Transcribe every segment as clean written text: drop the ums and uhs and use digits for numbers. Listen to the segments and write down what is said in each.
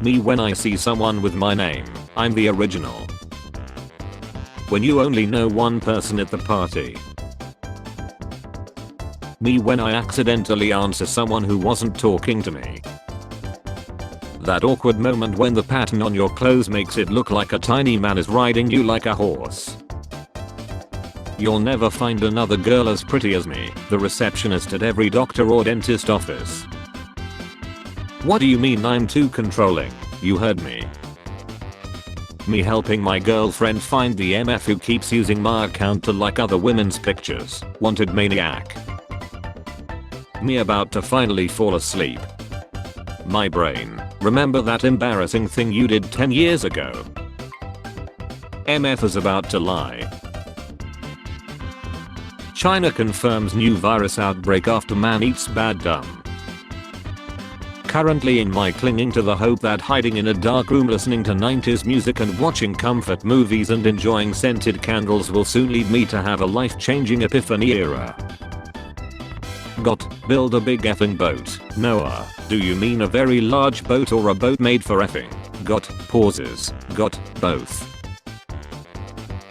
Me when I see someone with my name, I'm the original. When you only know one person at the party. Me when I accidentally answer someone who wasn't talking to me. That awkward moment when the pattern on your clothes makes it look like a tiny man is riding you like a horse. You'll never find another girl as pretty as me, the receptionist at every doctor or dentist office. What do you mean I'm too controlling? You heard me. Me helping my girlfriend find the MF who keeps using my account to like other women's pictures. Wanted maniac. Me about to finally fall asleep. My brain. Remember that embarrassing thing you did 10 years ago? MF is about to lie. China confirms new virus outbreak after man eats bad dumb. Currently in my clinging to the hope that hiding in a dark room listening to 90s music and watching comfort movies and enjoying scented candles will soon lead me to have a life-changing epiphany era. Got, build a big effing boat. Noah, do you mean a very large boat or a boat made for effing? Got, pauses. Got, both.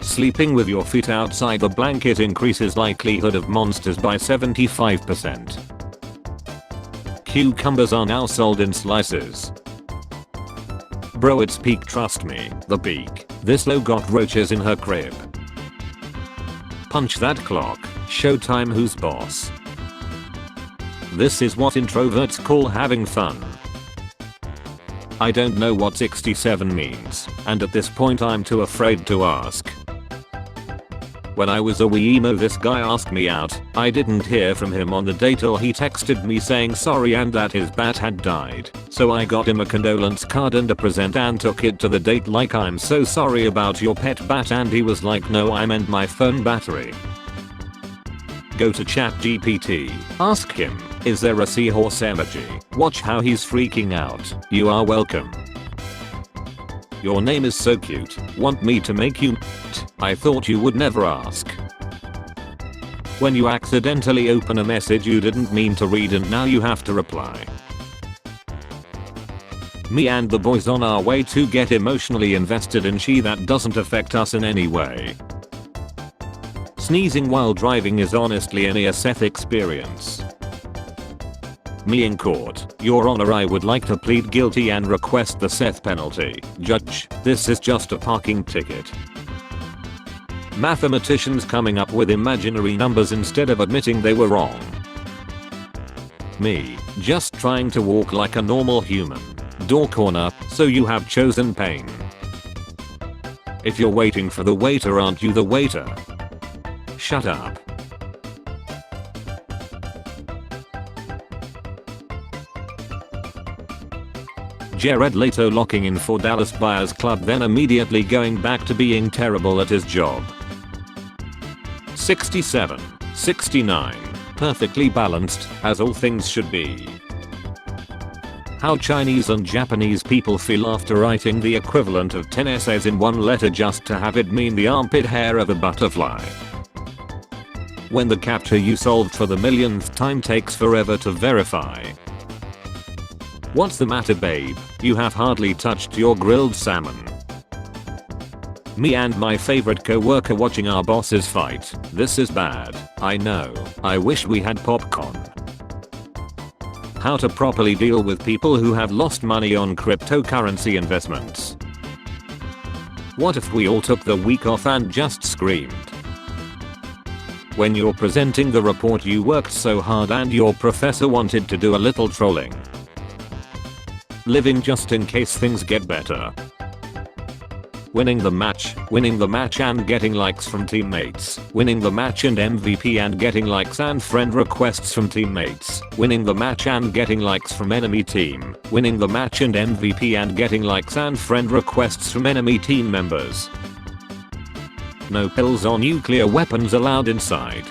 Sleeping with your feet outside the blanket increases likelihood of monsters by 75%. Cucumbers are now sold in slices. Bro, it's peak, trust me, the peak. This low got roaches in her crib. Punch that clock. Showtime, who's boss? This is what introverts call having fun. I don't know what 67 means, and at this point I'm too afraid to ask. When I was a wee emo this guy asked me out, I didn't hear from him on the date till he texted me saying sorry and that his bat had died, so I got him a condolence card and a present and took it to the date like I'm so sorry about your pet bat, and he was like no, I meant my phone battery. Go to ChatGPT, ask him, is there a seahorse emoji? Watch how he's freaking out. You are welcome. Your name is so cute. Want me to make you? I thought you would never ask. When you accidentally open a message you didn't mean to read and now you have to reply. Me and the boys on our way to get emotionally invested in she that doesn't affect us in any way. Sneezing while driving is honestly a near-Seth experience. Me in court, Your Honor, I would like to plead guilty and request the Seth penalty. Judge, this is just a parking ticket. Mathematicians coming up with imaginary numbers instead of admitting they were wrong. Me, just trying to walk like a normal human. Door corner, so you have chosen pain. If you're waiting for the waiter, aren't you the waiter? Shut up. Jared Leto locking in for Dallas Buyers Club, then immediately going back to being terrible at his job. 67, 69, perfectly balanced, as all things should be. How Chinese and Japanese people feel after writing the equivalent of 10 essays in one letter just to have it mean the armpit hair of a butterfly. When the captcha you solved for the millionth time takes forever to verify. What's the matter, babe? You have hardly touched your grilled salmon. Me and my favorite co-worker watching our bosses fight. This is bad. I know. I wish we had popcorn. How to properly deal with people who have lost money on cryptocurrency investments. What if we all took the week off and just screamed? When you're presenting the report you worked so hard and your professor wanted to do a little trolling. Living just in case things get better. Winning the match and getting likes from teammates. Winning the match and MVP and getting likes and friend requests from teammates. Winning the match and getting likes from enemy team. Winning the match and MVP and getting likes and friend requests from enemy team members. No pills or nuclear weapons allowed inside.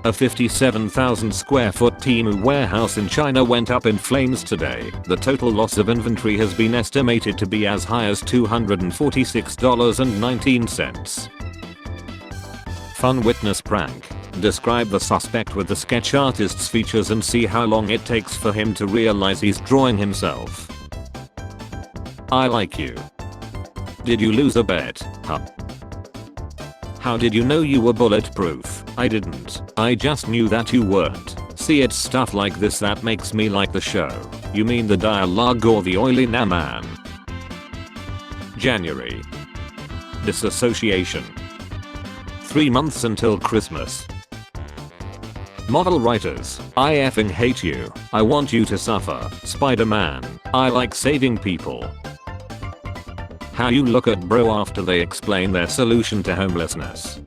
A 57,000 square foot Temu warehouse in China went up in flames today. The total loss of inventory has been estimated to be as high as $246.19. Fun witness prank. Describe the suspect with the sketch artist's features and see how long it takes for him to realize he's drawing himself. I like you. Did you lose a bet? Huh? How did you know you were bulletproof? I didn't. I just knew that you weren't. See, it's stuff like this that makes me like the show. You mean the dialogue or the oily nah man? January. Disassociation. 3 months until Christmas. Model writers, I effing hate you. I want you to suffer. Spider-Man, I like saving people. How you look at bro after they explain their solution to homelessness.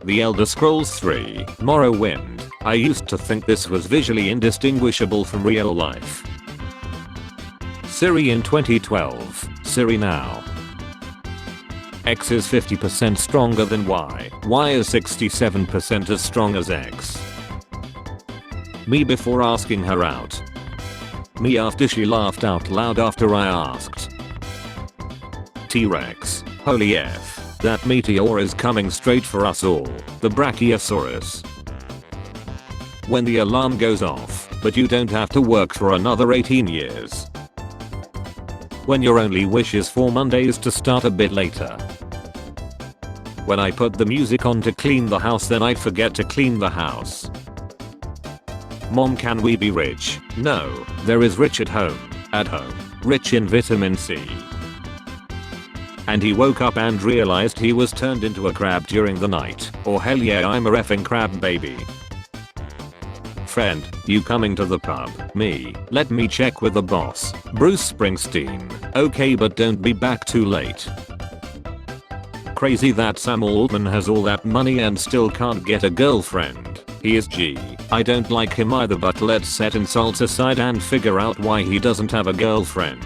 The Elder Scrolls 3, Morrowind. I used to think this was visually indistinguishable from real life. Siri in 2012, Siri now. X is 50% stronger than Y. Y is 67% as strong as X. Me before asking her out. Me after she laughed out loud after I asked. T-Rex. Holy F. That meteor is coming straight for us all. The Brachiosaurus. When the alarm goes off, but you don't have to work for another 18 years. When your only wish is for Mondays to start a bit later. When I put the music on to clean the house, then I forget to clean the house. Mom, can we be rich? No, there is rich at home. At home. Rich in vitamin C. And he woke up and realized he was turned into a crab during the night. Or hell yeah, I'm a effing crab baby. Friend, you coming to the pub? Me, let me check with the boss. Bruce Springsteen. Okay, but don't be back too late. Crazy that Sam Altman has all that money and still can't get a girlfriend. He is G. I don't like him either, but let's set insults aside and figure out why he doesn't have a girlfriend.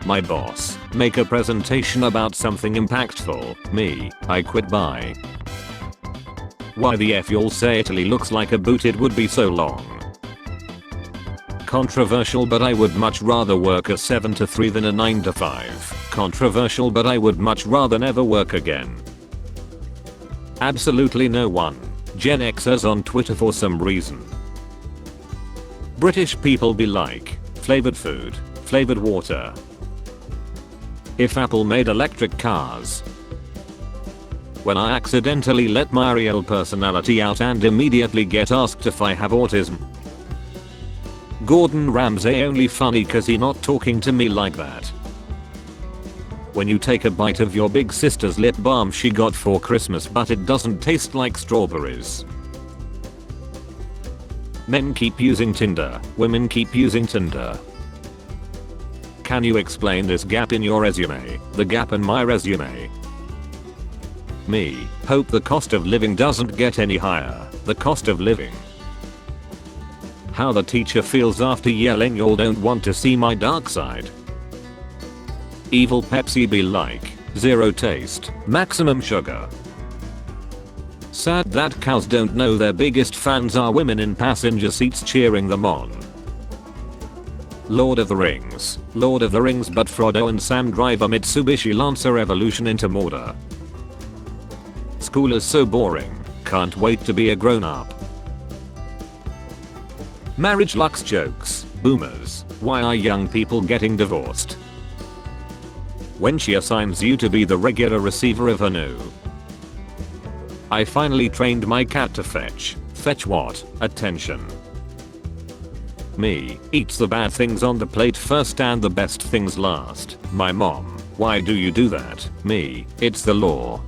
My boss, make a presentation about something impactful. Me, I quit. Bye. Why the F y'all say Italy looks like a boot? It would be so long. Controversial, but I would much rather work a 7 to 3 than a 9 to 5. Controversial, but I would much rather never work again. Absolutely no one. Gen Xers on Twitter for some reason. British people be like, flavored food, flavored water. If Apple made electric cars. When I accidentally let my real personality out and immediately get asked if I have autism. Gordon Ramsay only funny cause he not talking to me like that. When you take a bite of your big sister's lip balm she got for Christmas but it doesn't taste like strawberries. Men keep using Tinder, women keep using Tinder. Can you explain this gap in your resume? The gap in my resume. Me, hope the cost of living doesn't get any higher. The cost of living. How the teacher feels after yelling y'all don't want to see my dark side. Evil Pepsi be like, zero taste, maximum sugar. Sad that cows don't know their biggest fans are women in passenger seats cheering them on. Lord of the Rings but Frodo and Sam drive a Mitsubishi Lancer Evolution into Mordor. School is so boring, can't wait to be a grown-up. Marriage lux jokes, boomers, why are young people getting divorced? When she assigns you to be the regular receiver of her new. I finally trained my cat to fetch. Fetch what? Attention. Me, eats the bad things on the plate first and the best things last. My mom, why do you do that? Me, it's the law.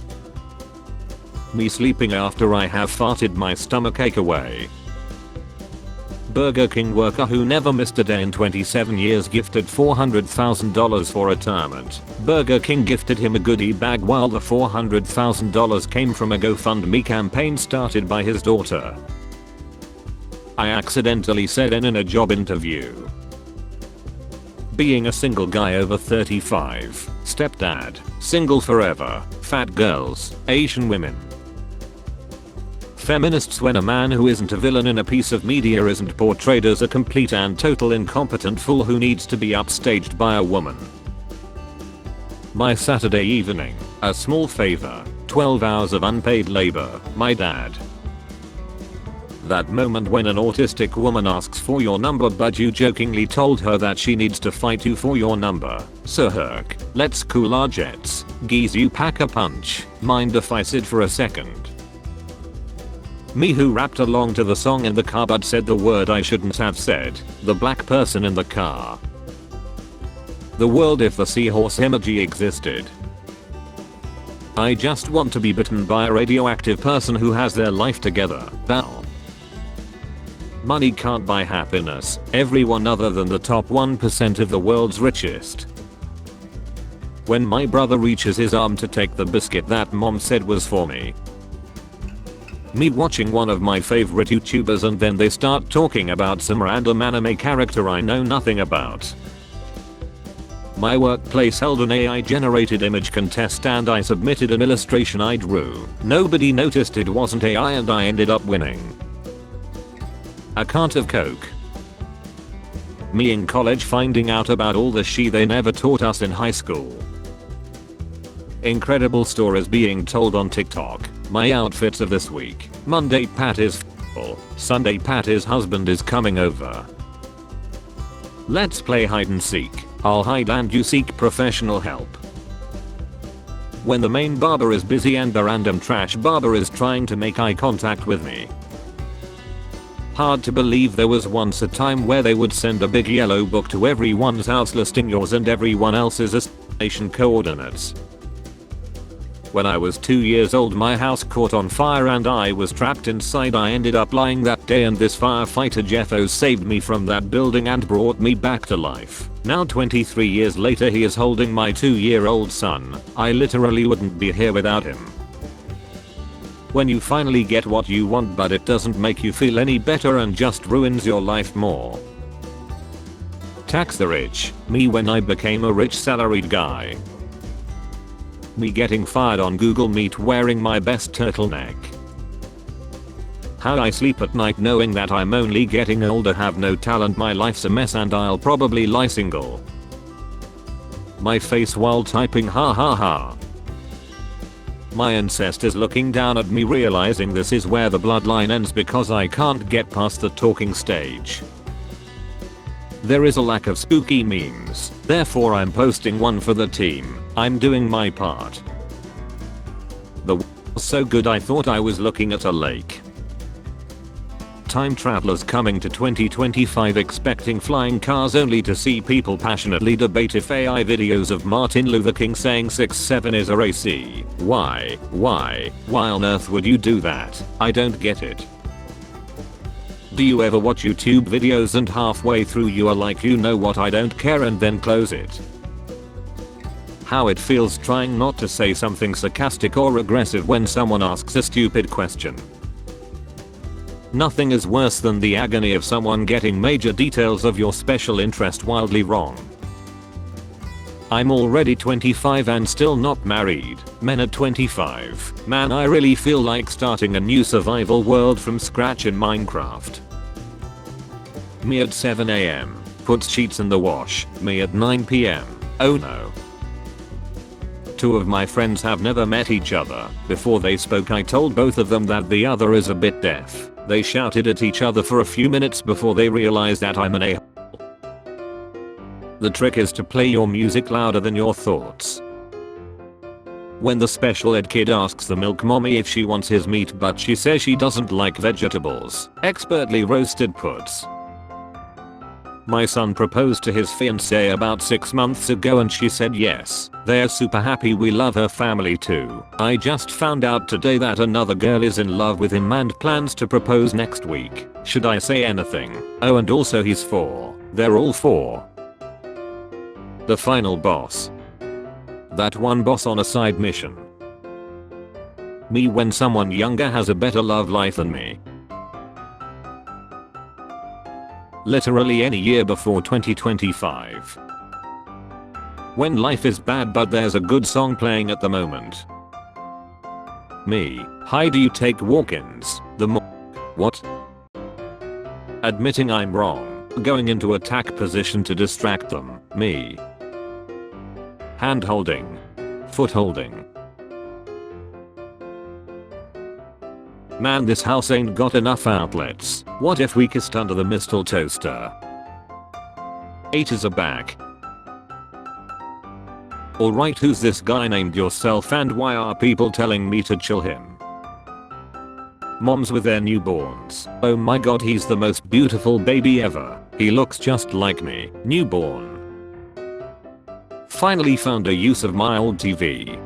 Me sleeping after I have farted my stomachache away. Burger King worker who never missed a day in 27 years gifted $400,000 for retirement. Burger King gifted him a goodie bag while the $400,000 came from a GoFundMe campaign started by his daughter. I accidentally said in a job interview. Being a single guy over 35, stepdad, single forever, fat girls, Asian women. Feminists when a man who isn't a villain in a piece of media isn't portrayed as a complete and total incompetent fool who needs to be upstaged by a woman. My Saturday evening, a small favor, 12 hours of unpaid labor, my dad. That moment when an autistic woman asks for your number but you jokingly told her that she needs to fight you for your number. So Herc, let's cool our jets. Geese, you pack a punch. Mind if I sit for a second? Me who rapped along to the song in the car but said the word I shouldn't have said. The black person in the car. The world if the seahorse emoji existed. I just want to be bitten by a radioactive person who has their life together. Val. Money can't buy happiness. Everyone other than the top 1% of the world's richest. When my brother reaches his arm to take the biscuit that mom said was for me. Me watching one of my favorite YouTubers and then they start talking about some random anime character I know nothing about. My workplace held an AI generated image contest and I submitted an illustration I drew. Nobody noticed it wasn't AI and I ended up winning a cart of Coke. Me in college finding out about all the shit they never taught us in high school. Incredible stories being told on TikTok. My outfits of this week. Monday Pat is full. Sunday Pat's husband is coming over. Let's play hide and seek. I'll hide and you seek professional help. When the main barber is busy and the random trash barber is trying to make eye contact with me. Hard to believe there was once a time where they would send a big yellow book to everyone's house listing yours and everyone else's destination coordinates. When I was 2 years old my house caught on fire and I was trapped inside. I ended up lying that day and this firefighter Jeffo saved me from that building and brought me back to life. Now 23 years later he is holding my 2-year-old son. I literally wouldn't be here without him. When you finally get what you want but it doesn't make you feel any better and just ruins your life more. Tax the rich. Me when I became a rich salaried guy. Me getting fired on Google Meet wearing my best turtleneck. How I sleep at night knowing that I'm only getting older, have no talent, my life's a mess and I'll probably lie single. My face while typing ha ha ha. My ancestors looking down at me realizing this is where the bloodline ends because I can't get past the talking stage. There is a lack of spooky memes, therefore I'm posting one for the team. I'm doing my part. The was so good I thought I was looking at a lake. Time travelers coming to 2025 expecting flying cars only to see people passionately debate if AI videos of Martin Luther King saying 6'7" is a racy. Why on earth would you do that? I don't get it. Do you ever watch YouTube videos and halfway through you are like, you know what, I don't care, and then close it? How it feels trying not to say something sarcastic or aggressive when someone asks a stupid question. Nothing is worse than the agony of someone getting major details of your special interest wildly wrong. I'm already 25 and still not married. Men at 25. Man, I really feel like starting a new survival world from scratch in Minecraft. Me at 7 AM. Puts sheets in the wash. Me at 9 PM. Oh no. Two of my friends have never met each other. Before they spoke I told both of them that the other is a bit deaf. They shouted at each other for a few minutes before they realized that I'm an a-hole. The trick is to play your music louder than your thoughts. When the special ed kid asks the milk mommy if she wants his meat but she says she doesn't like vegetables, expertly roasted puts. My son proposed to his fiancée about 6 months ago and she said yes. They're super happy, we love her family too. I just found out today that another girl is in love with him and plans to propose next week. Should I say anything? Oh, and also he's 4. They're all 4. The final boss. That one boss on a side mission. Me when someone younger has a better love life than me. Literally any year before 2025. When life is bad but there's a good song playing at the moment. Me. Hi, do you take walk-ins? What? Admitting I'm wrong. Going into attack position to distract them. Me. Hand holding. Foot holding. Man, this house ain't got enough outlets. What if we kissed under the mistletoe toaster? 8 is a back. Alright, who's this guy named Yourself and why are people telling me to chill him? Moms with their newborns. Oh my god, he's the most beautiful baby ever. He looks just like me. Newborn. Finally found a use of my old TV.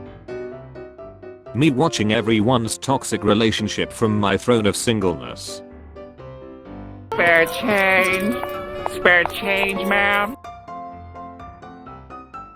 Me watching everyone's toxic relationship from my throne of singleness. Spare change. Spare change, ma'am.